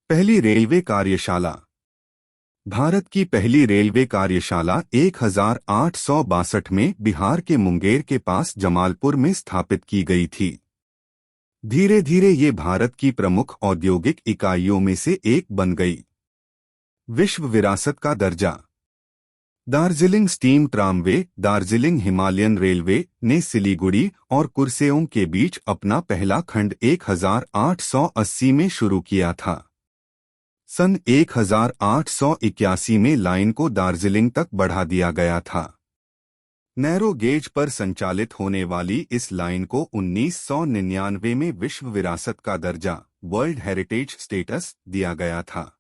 पहली रेलवे कार्यशाला। भारत की पहली रेलवे कार्यशाला 1862 में बिहार के मुंगेर के पास जमालपुर में स्थापित की गई थी। धीरे धीरे ये भारत की प्रमुख औद्योगिक इकाइयों में से एक बन गई। विश्व विरासत का दर्जा। Darjeeling steam tramway, Darjeeling Himalayan railway ने सिलीगुड़ी और कुर्सेओंग के बीच अपना पहला खंड 1880 में शुरू किया था। सन 1881 में लाइन को दार्जिलिंग तक बढ़ा दिया गया था। नैरो गेज पर संचालित होने वाली इस लाइन को 1999 में विश्व विरासत का दर्जा, वर्ल्ड हेरिटेज स्टेटस, दिया गया था।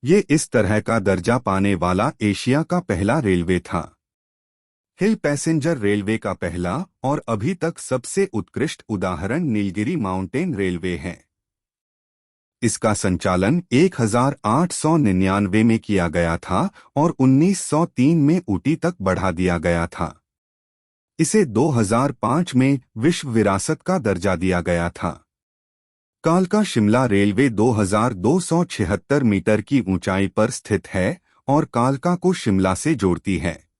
ये इस तरह का दर्जा पाने वाला एशिया का पहला रेलवे था। हिल पैसेंजर रेलवे का पहला और अभी तक सबसे उत्कृष्ट उदाहरण नीलगिरी माउंटेन रेलवे है। इसका संचालन 1899 में किया गया था और 1903 में ऊटी तक बढ़ा दिया गया था। इसे 2005 में विश्व विरासत का दर्जा दिया गया था। कालका शिमला रेलवे 2276 मीटर की ऊंचाई पर स्थित है और कालका को शिमला से जोड़ती है।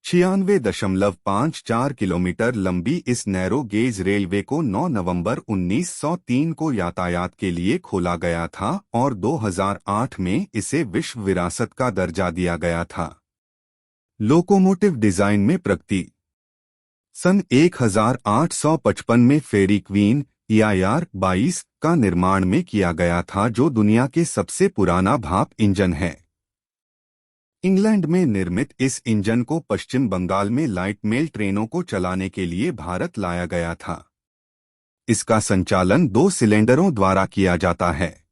96.54 किलोमीटर लंबी इस नैरो गेज रेलवे को 9 नवंबर 1903 को यातायात के लिए खोला गया था और 2008 में इसे विश्व विरासत का दर्जा दिया गया था। लोकोमोटिव डिजाइन में प्रगति। सन 1855 में फेरी क्वीन EIR 22 का निर्माण में किया गया था, जो दुनिया के सबसे पुराना भाप इंजन है। इंग्लैंड में निर्मित इस इंजन को पश्चिम बंगाल में लाइट मेल ट्रेनों को चलाने के लिए भारत लाया गया था। इसका संचालन 2 सिलेंडरों द्वारा किया जाता है।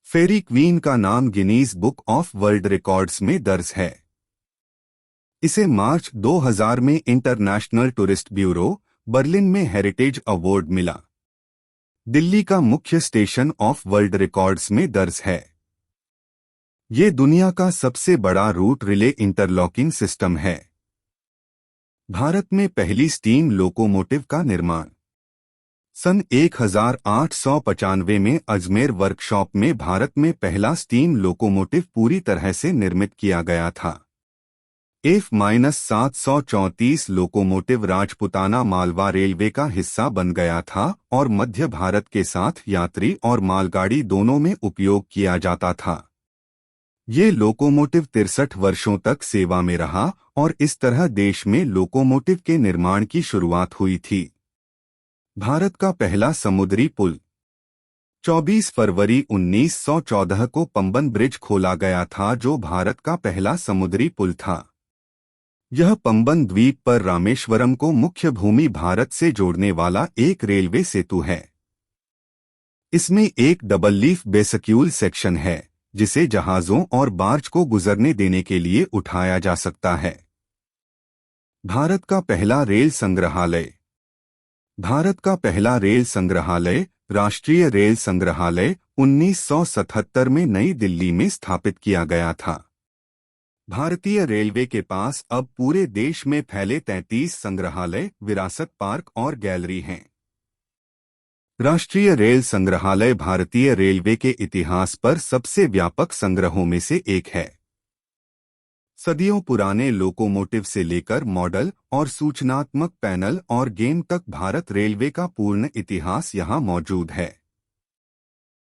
फेरी क्वीन का नाम Guinness book of world records में दर्ज है। इसे मार्च 2000 में इंटरनेशनल टूरिस्ट ब्यूरो, बर्लिन में हेरिटेज अवार्ड मिला। दिल्ली का मुख्य स्टेशन ऑफ वर्ल्ड रिकॉर्ड्स में दर्ज है। ये दुनिया का सबसे बड़ा रूट रिले इंटरलॉकिंग सिस्टम है। भारत में पहली स्टीम लोकोमोटिव का निर्माण। सन 1895 में अजमेर वर्कशॉप में भारत में पहला स्टीम लोकोमोटिव पूरी तरह से निर्मित किया गया था। F-734 locomotive Rajputana Malwa railway का हिस्सा बन गया था और मध्य भारत के साथ यात्री और मालगाड़ी दोनों में उपयोग किया जाता था। ये लोकोमोटिव 63 वर्षों तक सेवा में रहा और इस तरह देश में लोकोमोटिव के निर्माण की शुरुआत हुई थी। भारत का पहला समुद्री पुल। 24 फरवरी 1914 को पंबन ब्रिज खोला गया था, जो भारत का पहला समुद्री पुल था। यह पंबन द्वीप पर रामेश्वरम को मुख्य भूमि भारत से जोड़ने वाला एक रेलवे सेतु है। इसमें एक डबल लीफ बेसक्यूल सेक्शन है, जिसे जहाजों और बार्ज को गुजरने देने के लिए उठाया जा सकता है। भारत का पहला रेल संग्रहालय। भारत का पहला रेल संग्रहालय, राष्ट्रीय रेल संग्रहालय, 1977 में नई दिल्ली में स्थापित किया गया था। भारतीय रेलवे के पास अब पूरे देश में फैले 33 संग्रहालय, विरासत पार्क और गैलरी हैं। राष्ट्रीय रेल संग्रहालय भारतीय रेलवे के इतिहास पर सबसे व्यापक संग्रहों में से एक है। सदियों पुराने लोकोमोटिव से लेकर मॉडल और सूचनात्मक पैनल और गेम तक भारत रेलवे का पूर्ण इतिहास यहाँ मौजूद है।